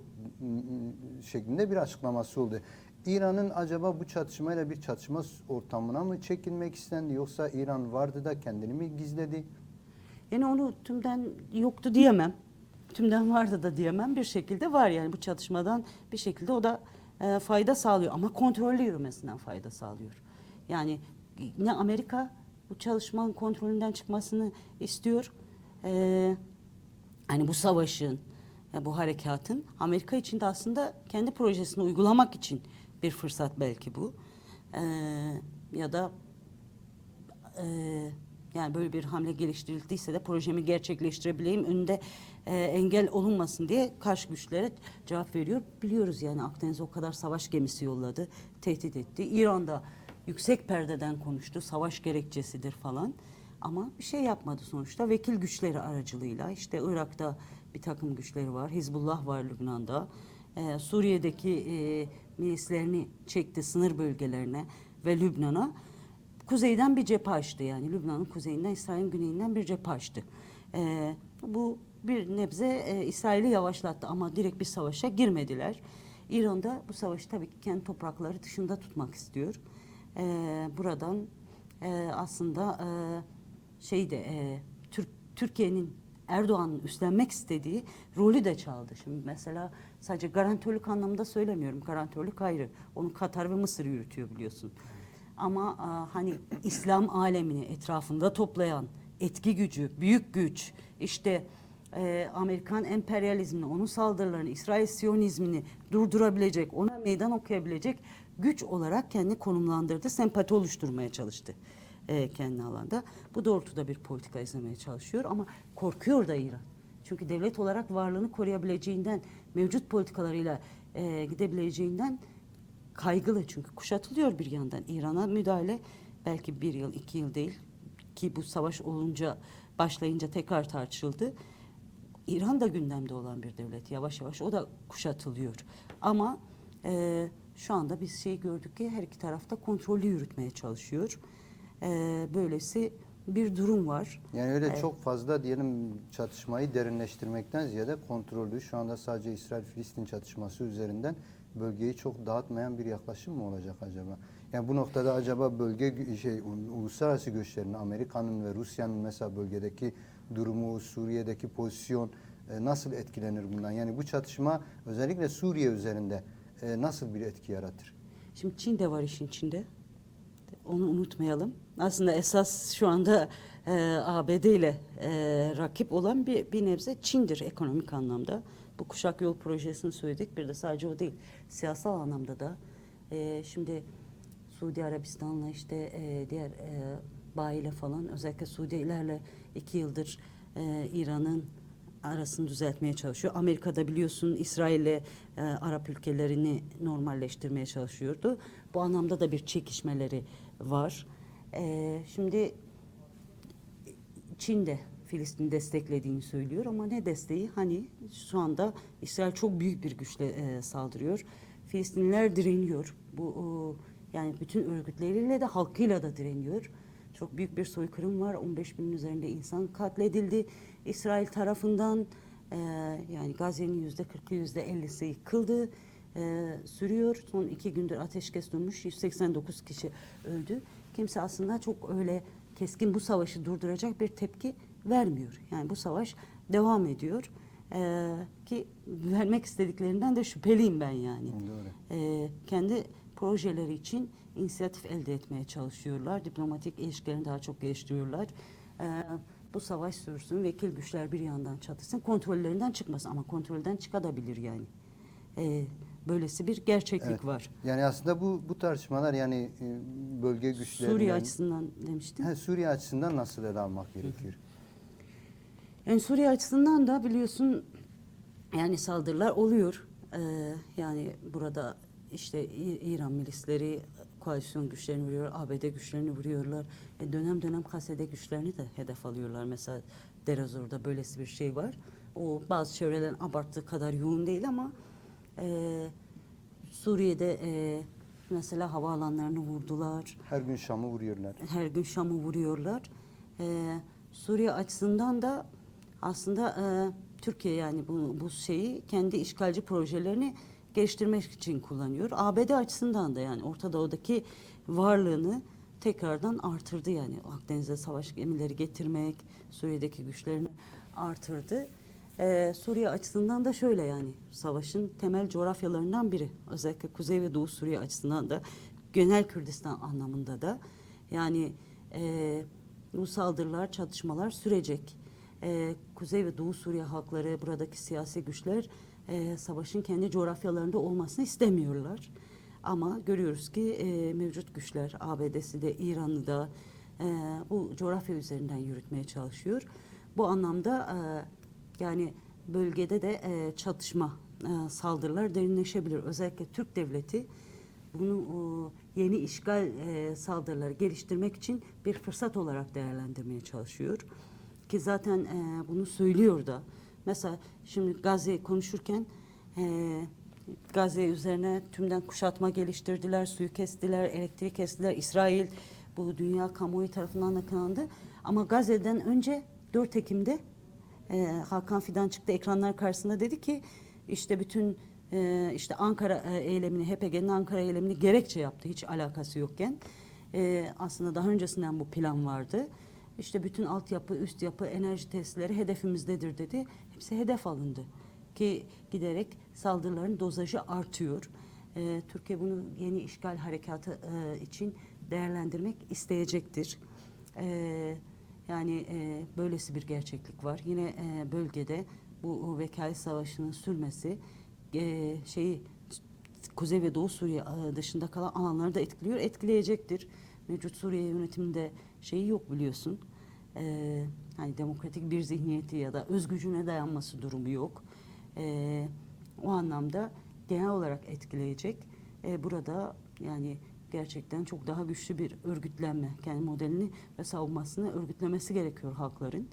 şeklinde bir açıklaması oldu. İran'ın acaba bu çatışmayla bir çatışma ortamına mı çekilmek istendi yoksa İran vardı da kendini mi gizledi? Yani onu tümden yoktu diyemem. Tümden vardı da diyemem. Bir şekilde var yani bu çatışmadan bir şekilde o da fayda sağlıyor ama kontrollü yürümesinden fayda sağlıyor. Yani ne Amerika bu çalışmanın kontrolünden çıkmasını istiyor. Hani bu savaşın, bu harekatın Amerika için de aslında kendi projesini uygulamak için bir fırsat belki bu. Ya da yani böyle bir hamle geliştirildiyse de projemi gerçekleştirebileyim, önünde engel olunmasın diye karşı güçlere cevap veriyor. Biliyoruz yani Akdeniz'e o kadar savaş gemisi yolladı, tehdit etti. İran'da yüksek perdeden konuştu, savaş gerekçesidir falan. Ama bir şey yapmadı sonuçta. Vekil güçleri aracılığıyla işte Irak'ta bir takım güçleri var, Hizbullah var Lübnan'da. Suriye'deki milislerini çekti sınır bölgelerine ve Lübnan'a. Kuzeyden bir cephe açtı yani Lübnan'ın kuzeyinden, İsrail'in güneyinden bir cephe açtı. Bu bir nebze İsrail'i yavaşlattı ama direkt bir savaşa girmediler. İran da bu savaşı tabii ki kendi toprakları dışında tutmak istiyor. Buradan aslında Türkiye'nin Erdoğan'ın üstlenmek istediği rolü de çaldı. Şimdi mesela sadece garantörlük anlamında söylemiyorum. Garantörlük ayrı. Onu Katar ve Mısır yürütüyor biliyorsun. Ama hani İslam alemini etrafında toplayan etki gücü, büyük güç, işte Amerikan emperyalizmini, onun saldırılarını, İsrail Siyonizmini durdurabilecek, ona meydan okuyabilecek güç olarak kendini konumlandırdı, sempati oluşturmaya çalıştı kendi alanda. Bu doğrultuda bir politika izlemeye çalışıyor ama korkuyor da İran. Çünkü devlet olarak varlığını koruyabileceğinden, mevcut politikalarıyla gidebileceğinden kaygılı. Çünkü kuşatılıyor bir yandan. İran'a müdahale belki 1 yıl, 2 yıl değil ki bu savaş başlayınca tekrar tartışıldı. İran da gündemde olan bir devlet. Yavaş yavaş o da kuşatılıyor. Ama şu anda biz gördük ki her iki tarafta kontrollü yürütmeye çalışıyor. Böylesi bir durum var. Yani öyle çok fazla diyelim çatışmayı derinleştirmekten ziyade kontrollü, şu anda sadece İsrail-Filistin çatışması üzerinden bölgeyi çok dağıtmayan bir yaklaşım mı olacak acaba? Yani bu noktada acaba uluslararası güçlerin, Amerika'nın ve Rusya'nın mesela bölgedeki durumu, Suriye'deki pozisyon nasıl etkilenir bundan? Yani bu çatışma özellikle Suriye üzerinde nasıl bir etki yaratır? Şimdi Çin de var işin içinde. Onu unutmayalım. Aslında esas şu anda ABD ile rakip olan bir nebze Çin'dir ekonomik anlamda. Bu kuşak yol projesini söyledik. Bir de sadece o değil. Siyasal anlamda da şimdi Suudi Arabistan'la işte diğer bayiyle falan, özellikle Suudilerle 2 yıldır İran'ın arasını düzeltmeye çalışıyor. Amerika'da biliyorsun İsrail'le Arap ülkelerini normalleştirmeye çalışıyordu. Bu anlamda da bir çekişmeleri var. Şimdi Çin de Filistin'i desteklediğini söylüyor ama ne desteği? Hani şu anda İsrail çok büyük bir güçle saldırıyor. Filistinliler direniyor. Bu yani bütün örgütleriyle de halkıyla da direniyor. Çok büyük bir soykırım var. 15 binin üzerinde insan katledildi. İsrail tarafından yani Gazze'nin %40'ı %50'si yıkıldı. Sürüyor. Son 2 gündür ateşkes durmuş. 189 kişi öldü. Kimse aslında çok öyle keskin bu savaşı durduracak bir tepki vermiyor. Yani bu savaş devam ediyor. Ki vermek istediklerinden de şüpheliyim ben yani. Doğru. Kendi projeleri için inisiyatif elde etmeye çalışıyorlar. Diplomatik ilişkilerini daha çok geliştiriyorlar. Bu savaş sürsün, vekil güçler bir yandan çatışsın, kontrollerinden çıkmasın. Ama kontrolden çıkabilir yani. Böylesi bir gerçeklik Evet. var. Yani aslında bu tartışmalar yani bölge güçlerinden... Suriye açısından demiştin. Suriye açısından nasıl ele almak gerekiyor? Yani Suriye açısından da biliyorsun yani saldırılar oluyor. Yani burada işte İran milisleri koalisyon güçlerini vuruyor, ABD güçlerini vuruyorlar. Dönem dönem KSD güçlerini de hedef alıyorlar. Mesela Derazor'da böylesi bir şey var. O bazı çevrelerin abarttığı kadar yoğun değil ama Suriye'de mesela havaalanlarını vurdular. Her gün Şam'ı vuruyorlar. Her gün Şam'ı vuruyorlar. Suriye açısından da aslında Türkiye yani bu şeyi kendi işgalci projelerini geliştirmek için kullanıyor. ABD açısından da yani Orta Doğu'daki varlığını tekrardan artırdı yani. Akdeniz'e savaş gemileri getirmek, Suriye'deki güçlerini artırdı. Suriye açısından da şöyle yani savaşın temel coğrafyalarından biri. Özellikle Kuzey ve Doğu Suriye açısından da genel Kürdistan anlamında da yani bu saldırılar, çatışmalar sürecek. Kuzey ve Doğu Suriye halkları, buradaki siyasi güçler savaşın kendi coğrafyalarında olmasını istemiyorlar. Ama görüyoruz ki mevcut güçler, ABD'si de İran'ı da bu coğrafya üzerinden yürütmeye çalışıyor. Bu anlamda yani bölgede de çatışma, saldırılar derinleşebilir. Özellikle Türk devleti bunu yeni işgal saldırıları geliştirmek için bir fırsat olarak değerlendirmeye çalışıyor. Ki zaten bunu söylüyor da. Mesela şimdi Gazze konuşurken Gazze üzerine tümden kuşatma geliştirdiler, suyu kestiler, elektrik kestiler. İsrail bu dünya kamuoyu tarafından da kınandı. Ama Gazze'den önce 4 Ekim'de Hakan Fidan çıktı ekranlar karşısında dedi ki işte bütün işte Ankara eylemini, HPG'nin Ankara eylemini gerekçe yaptı hiç alakası yokken. Aslında daha öncesinden bu plan vardı. İşte bütün altyapı, üst yapı, enerji tesisleri hedefimizdedir dedi. Hepsi hedef alındı. Ki giderek saldırıların dozajı artıyor. Türkiye bunu yeni işgal harekatı için değerlendirmek isteyecektir. Yani böylesi bir gerçeklik var. Yine bölgede bu vekalet savaşının sürmesi Kuzey ve Doğu Suriye dışında kalan alanları da etkiliyor, etkileyecektir. Mevcut Suriye yönetiminde şeyi yok biliyorsun. hani demokratik bir zihniyeti ya da öz gücüne dayanması durumu yok. O anlamda genel olarak etkileyecek. Burada yani gerçekten çok daha güçlü bir örgütlenme, kendi modelini ve savunmasını örgütlemesi gerekiyor halkların.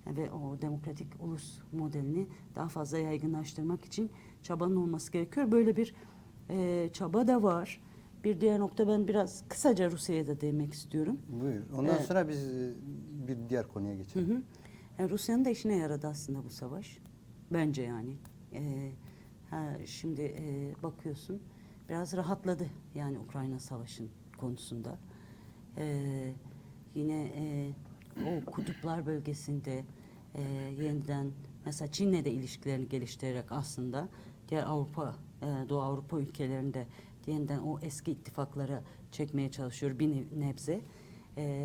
Ve o demokratik ulus modelini daha fazla yaygınlaştırmak için çabanın olması gerekiyor. Böyle bir çaba da var. Bir diğer nokta, ben biraz kısaca Rusya'ya da değinmek istiyorum. Buyur. Ondan sonra biz bir diğer konuya geçelim. Hı hı. Yani Rusya'nın da işine yaradı aslında bu savaş. Bence yani. Şimdi bakıyorsun biraz rahatladı yani Ukrayna Savaşı'nın konusunda. Yine o kutuplar bölgesinde yeniden mesela Çin'le de ilişkilerini geliştirerek aslında diğer Avrupa, Doğu Avrupa ülkelerinde yeniden o eski ittifaklara çekmeye çalışıyor bir nebze.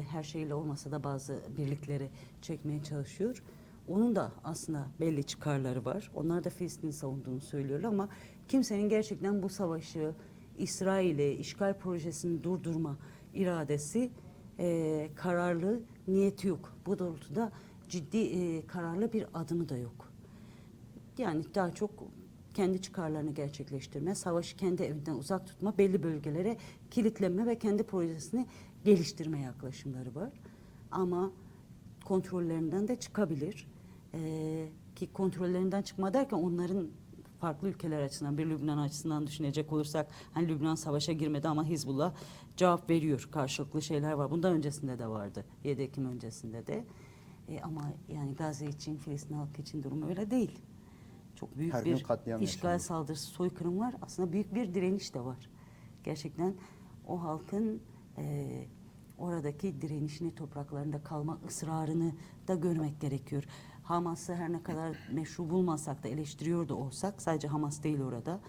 Her şeyle olmasa da bazı birlikleri çekmeye çalışıyor. Onun da aslında belli çıkarları var. Onlar da Filistin'i savunduğunu söylüyorlar ama kimsenin gerçekten bu savaşı, İsrail'i, işgal projesini durdurma iradesi, kararlı niyeti yok. Bu doğrultuda ciddi kararlı bir adımı da yok. Yani daha çok kendi çıkarlarını gerçekleştirme, savaşı kendi evinden uzak tutma, belli bölgelere kilitlenme ve kendi projesini geliştirme yaklaşımları var. Ama kontrollerinden de çıkabilir. Ki kontrollerinden çıkma derken onların farklı ülkeler açısından, bir Lübnan açısından düşünecek olursak, hani Lübnan savaşa girmedi ama Hizbullah cevap veriyor. Karşılıklı şeyler var. Bundan öncesinde de vardı. 7 Ekim öncesinde de. Ama yani Gazze için, Filistin halkı için durum öyle değil. Çok büyük Her gün bir katliam işgal yaşanıyor. saldırısı, soykırım var. Aslında büyük bir direniş de var. Gerçekten o halkın oradaki direnişini, topraklarında kalma ısrarını da görmek gerekiyor. Hamas'ı her ne kadar meşru bulmasak da, eleştiriyor da olsak, sadece Hamas değil orada.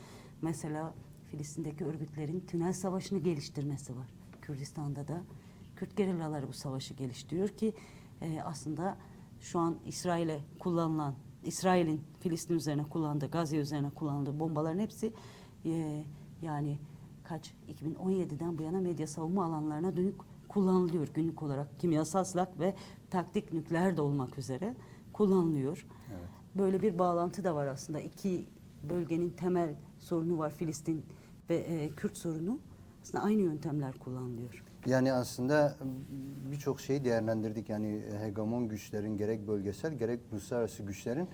Mesela Filistin'deki örgütlerin tünel savaşını geliştirmesi var. Kürdistan'da da Kürt gerillaları bu savaşı geliştiriyor ki aslında şu an İsrail'in Filistin üzerine kullandığı, Gazze üzerine kullandığı bombaların hepsi yani 2017'den bu yana medya savunma alanlarına dönük kullanılıyor günlük olarak. Kimyasal silah ve taktik nükleer de olmak üzere kullanılıyor. Evet. Böyle bir bağlantı da var aslında. İki bölgenin temel sorunu var, Filistin ve Kürt sorunu. Aslında aynı yöntemler kullanılıyor. Yani aslında birçok şeyi değerlendirdik. Yani hegemon güçlerin gerek bölgesel gerek uluslararası güçlerin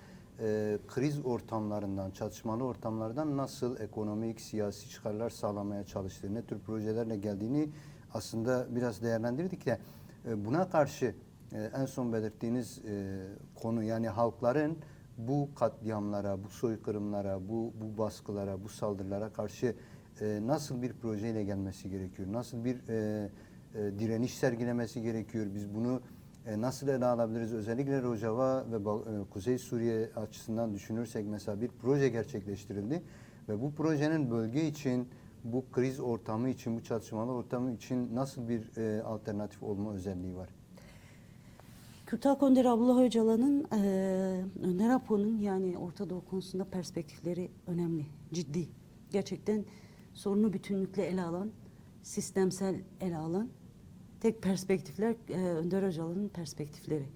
kriz ortamlarından, çatışmalı ortamlardan nasıl ekonomik, siyasi çıkarlar sağlamaya çalıştığı, ne tür projelerle geldiğini aslında biraz değerlendirdik de buna karşı en son belirttiğiniz konu, yani halkların bu katliamlara, bu soykırımlara, bu baskılara, bu saldırılara karşı nasıl bir projeyle gelmesi gerekiyor? Nasıl bir direniş sergilemesi gerekiyor? Biz bunu nasıl ele alabiliriz? Özellikle Rojava ve Kuzey Suriye açısından düşünürsek mesela bir proje gerçekleştirildi ve bu projenin bölge için, bu kriz ortamı için, bu çatışmalı ortamı için nasıl bir alternatif olma özelliği var? Kürt Halk Önderi Abdullah Öcalan'ın, Önder Apo'nun yani Orta Doğu konusunda perspektifleri önemli, ciddi. Gerçekten sorunu bütünlükle ele alan, sistemsel ele alan tek perspektifler Önder Öcalan'ın perspektifleri.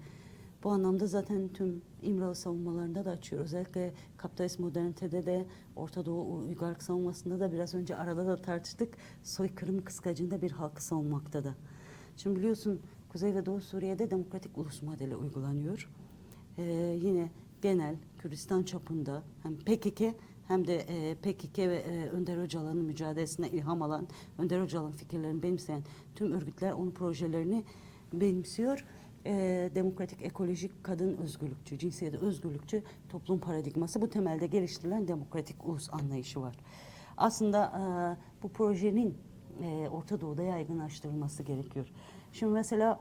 Bu anlamda zaten tüm İmralı savunmalarında da açıyor. Özellikle kapitalist modernitede de, Orta Doğu uygarlık savunmasında da, biraz önce arada da tartıştık, soykırım kıskacında bir halkı savunmakta da. Şimdi biliyorsun Kuzey ve Doğu Suriye'de demokratik ulus modeli uygulanıyor. Yine genel Kürdistan çapında hem PKK hem de PKK ve Önder Öcalan'ın mücadelesine ilham alan, Önder Öcalan fikirlerini benimseyen tüm örgütler onun projelerini benimsiyor. Demokratik, ekolojik, kadın özgürlükçü, cinsiyete özgürlükçü toplum paradigması, bu temelde geliştirilen demokratik ulus anlayışı var. Aslında bu projenin Orta Doğu'da yaygınlaştırılması gerekiyor. Şimdi mesela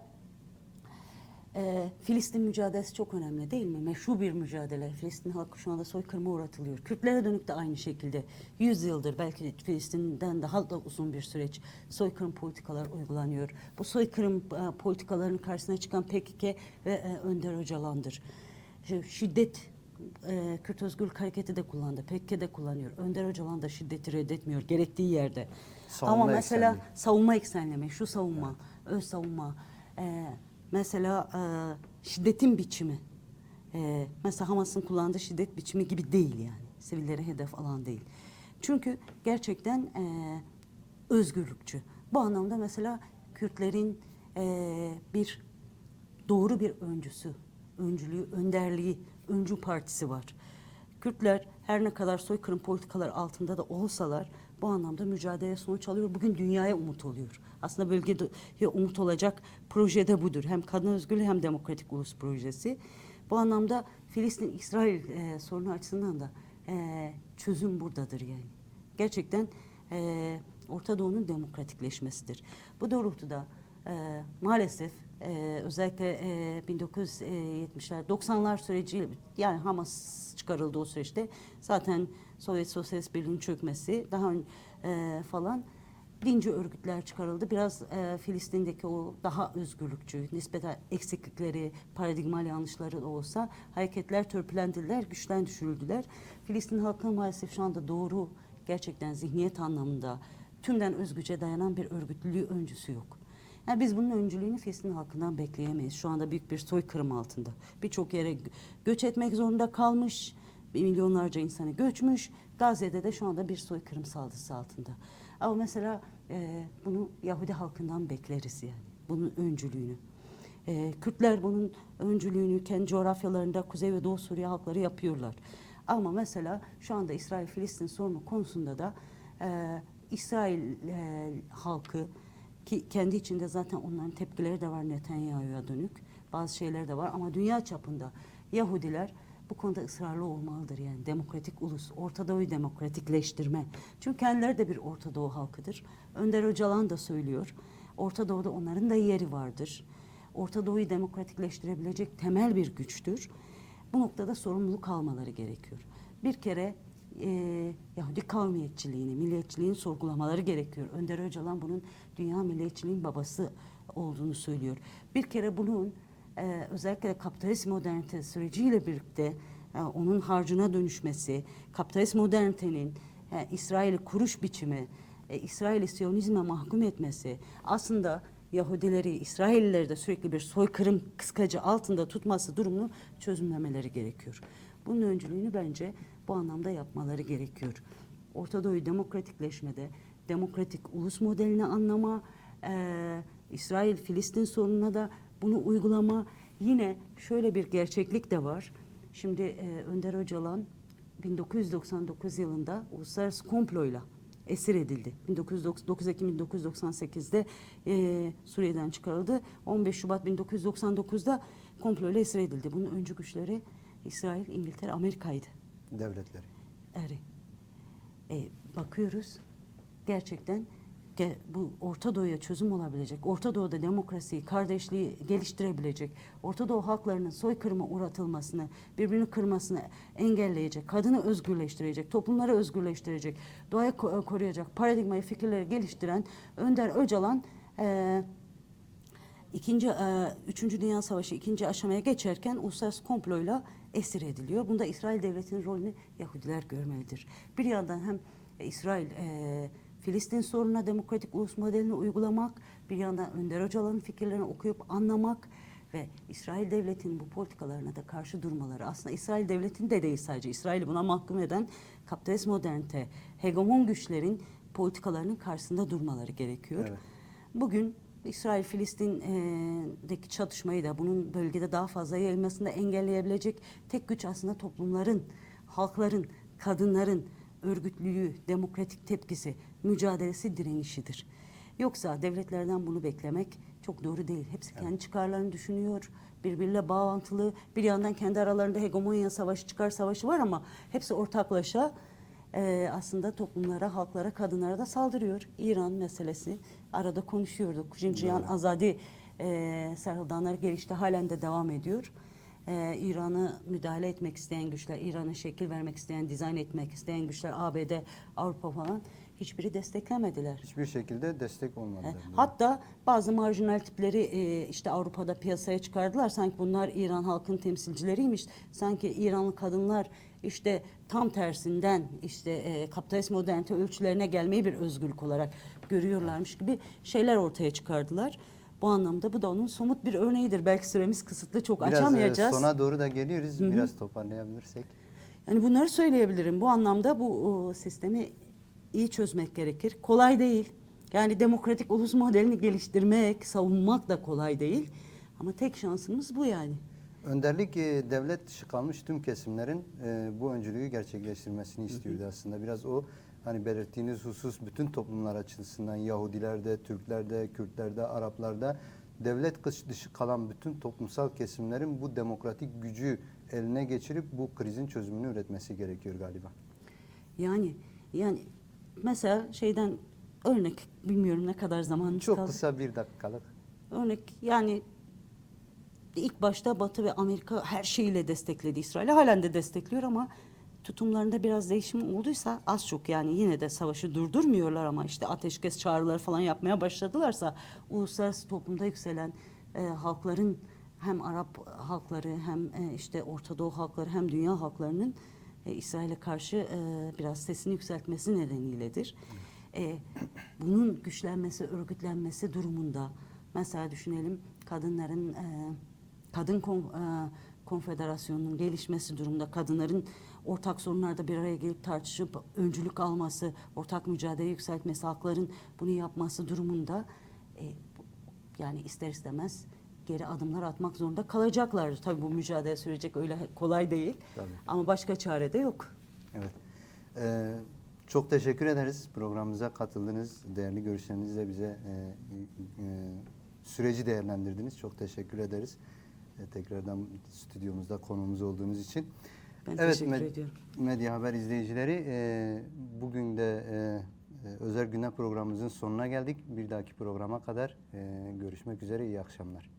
Filistin mücadelesi çok önemli değil mi? Meşru bir mücadele. Filistin halkı şu anda soykırıma uğratılıyor. Kürtlere dönük de aynı şekilde 100 yıldır, belki Filistin'den daha da uzun bir süreç soykırım politikalar uygulanıyor. Bu soykırım politikalarının karşısına çıkan PKK ve Önder Öcalan'dır. Şiddet Kürt Özgürlük Hareketi de kullandı, PKK de kullanıyor. Önder Öcalan da şiddeti reddetmiyor gerektiği yerde. Savunma Ama mesela eksenli. savunma eksenli, meşru savunma, öz savunma, mesela şiddetin biçimi, mesela Hamas'ın kullandığı şiddet biçimi gibi değil yani. Sivillere hedef alan değil. Çünkü gerçekten özgürlükçü. Bu anlamda mesela Kürtlerin bir doğru bir öncülüğü, önderliği, öncü partisi var. Kürtler her ne kadar soykırım politikaları altında da olsalar bu anlamda mücadeleye sonuç alıyor. Bugün dünyaya umut oluyor. Aslında bölgede umut olacak proje de budur. Hem kadın özgürlüğü hem demokratik ulus projesi. Bu anlamda Filistin-İsrail sorunu açısından da çözüm buradadır yani. Gerçekten Orta Doğu'nun demokratikleşmesidir. Bu doğrultuda maalesef özellikle 1970'ler, 90'lar süreci, yani Hamas çıkarıldı o süreçte. Zaten Sovyet Sosyalist Birliği'nin çökmesi, daha falan dinci örgütler çıkarıldı. Biraz Filistin'deki o daha özgürlükçü, nispeten eksiklikleri, paradigmal yanlışları da olsa hareketler törpülendiler, güçten düşürüldüler. Filistin halkının maalesef şu anda doğru, gerçekten zihniyet anlamında tümden özgüce dayanan bir örgütlülüğü öncüsü yok. Yani biz bunun öncülüğünü Filistin halkından bekleyemeyiz. Şu anda büyük bir soykırım altında. Birçok yere göç etmek zorunda kalmış. Milyonlarca insanı göçmüş. Gazze'de de şu anda bir soykırım saldırısı altında. Ama mesela bunu Yahudi halkından bekleriz yani. Bunun öncülüğünü. Kürtler bunun öncülüğünü kendi coğrafyalarında Kuzey ve Doğu Suriye halkları yapıyorlar. Ama mesela şu anda İsrail-Filistin sorunu konusunda da İsrail halkı, ki kendi içinde zaten onların tepkileri de var Netanyahu'ya dönük. Bazı şeyler de var ama dünya çapında Yahudiler bu konuda ısrarlı olmalıdır yani. Demokratik ulus, Orta Doğu'yu demokratikleştirme. Çünkü kendileri de bir Orta Doğu halkıdır. Önder Öcalan da söylüyor. Orta Doğu'da onların da yeri vardır. Orta Doğu'yu demokratikleştirebilecek temel bir güçtür. Bu noktada sorumluluk almaları gerekiyor. Bir kere Yahudi kavmiyetçiliğini, milliyetçiliğini sorgulamaları gerekiyor. Önder Öcalan bunun dünya milliyetçiliğin babası olduğunu söylüyor. Bir kere bunun özellikle kapitalist modernite süreciyle birlikte onun harcına dönüşmesi, kapitalist modernitenin İsrail'i kuruş biçimi, İsrail'i Siyonizme mahkum etmesi, aslında Yahudileri, İsraillileri de sürekli bir soykırım kıskacı altında tutması durumunu çözümlemeleri gerekiyor. Bunun öncülüğünü bence bu anlamda yapmaları gerekiyor. Orta Doğu'yu demokratikleşmede, demokratik ulus modelini anlama, İsrail-Filistin sorununa da bunu uygulama. Yine şöyle bir gerçeklik de var. Şimdi Önder Öcalan 1999 yılında uluslararası komployla esir edildi. 9 Ekim 1998'de Suriye'den çıkarıldı. 15 Şubat 1999'da komployla esir edildi. Bunun öncü güçleri İsrail, İngiltere, Amerika'ydı. Devletleri. Evet. Bakıyoruz gerçekten bu Orta Doğu'ya çözüm olabilecek, Orta Doğu'da demokrasiyi, kardeşliği geliştirebilecek, Orta Doğu halklarının soykırıma uğratılmasını, birbirini kırmasını engelleyecek, kadını özgürleştirecek, toplumları özgürleştirecek, doğayı koruyacak, paradigmayı, fikirleri geliştiren Önder Öcalan Üçüncü Dünya Savaşı ikinci aşamaya geçerken uluslararası komployla esir ediliyor. Bunda İsrail devletinin rolünü Yahudiler görmelidir. Bir yandan hem İsrail Filistin sorununa demokratik ulus modelini uygulamak, bir yandan Önder Öcalan'ın fikirlerini okuyup anlamak ve İsrail devletinin bu politikalarına da karşı durmaları. Aslında İsrail devletinin de değil, sadece İsrail'i buna mahkum eden kapitalist modernite, hegemon güçlerin politikalarının karşısında durmaları gerekiyor. Evet. Bugün İsrail-Filistin'deki çatışmayı da bunun bölgede daha fazla yayılmasını engelleyebilecek tek güç aslında toplumların, halkların, kadınların örgütlülüğü, demokratik tepkisi, mücadelesi, direnişidir. Yoksa devletlerden bunu beklemek çok doğru değil. Hepsi kendi çıkarlarını düşünüyor, birbiriyle bağlantılı. Bir yandan kendi aralarında hegemonya savaşı, çıkar savaşı var ama hepsi ortaklaşa aslında toplumlara, halklara, kadınlara da saldırıyor. İran meselesi arada konuşuyorduk. Xinjiang Azadi serhildanları gelişti, halen de devam ediyor. İran'ı müdahale etmek isteyen güçler, İran'a şekil vermek isteyen, dizayn etmek isteyen güçler, ABD, Avrupa falan hiçbiri desteklemediler. Hiçbir şekilde destek olmadı. Hatta bazı marjinal tipleri işte Avrupa'da piyasaya çıkardılar. Sanki bunlar İran halkının temsilcileriymiş. Sanki İranlı kadınlar işte tam tersinden işte kapitalist modernite ölçülerine gelmeyi bir özgürlük olarak görüyorlarmış gibi şeyler ortaya çıkardılar. Bu anlamda bu da onun somut bir örneğidir. Belki süremiz kısıtlı, çok Biraz açamayacağız. sona doğru da geliyoruz. Biraz toparlayabilirsek. Yani bunları söyleyebilirim. Bu anlamda bu sistemi iyi çözmek gerekir. Kolay değil. Yani demokratik ulus modelini geliştirmek, savunmak da kolay değil. Ama tek şansımız bu yani. Önderlik devlet dışı kalmış tüm kesimlerin bu öncülüğü gerçekleştirmesini istiyordu aslında. Biraz o hani belirttiğiniz husus bütün toplumlar açısından Yahudilerde, Türklerde, Kürtlerde, Araplarda devlet dışı kalan bütün toplumsal kesimlerin bu demokratik gücü eline geçirip bu krizin çözümünü üretmesi gerekiyor galiba. Yani mesela şeyden örnek, bilmiyorum ne kadar zamanımız Çok kaldı. kısa 1 dakikalık. Örnek yani ilk başta Batı ve Amerika her şeyiyle destekledi İsrail'i. Halen de destekliyor ama tutumlarında biraz değişim olduysa az çok, yani yine de savaşı durdurmuyorlar ama işte ateşkes çağrıları falan yapmaya başladılarsa uluslararası toplumda yükselen halkların, hem Arap halkları hem işte Orta Doğu halkları hem dünya halklarının İsrail'e karşı biraz sesini yükseltmesi nedeniyledir. Bunun güçlenmesi, örgütlenmesi durumunda mesela düşünelim kadınların konfederasyonunun gelişmesi durumunda, kadınların ortak sorunlarda bir araya gelip tartışıp öncülük alması, ortak mücadele yükseltmesi, halkların bunu yapması durumunda yani ister istemez geri adımlar atmak zorunda kalacaklar. Tabii bu mücadele sürecek, öyle kolay değil. Tabii. Ama başka çare de yok. Evet. Çok teşekkür ederiz. Programımıza katıldınız. Değerli görüşlerinizle bize süreci değerlendirdiniz. Çok teşekkür ederiz. Tekrardan stüdyomuzda konuğumuz olduğunuz için. Ben Evet, teşekkür ediyorum. Medya Haber izleyicileri, bugün de özel gündem programımızın sonuna geldik. Bir dahaki programa kadar görüşmek üzere. İyi akşamlar.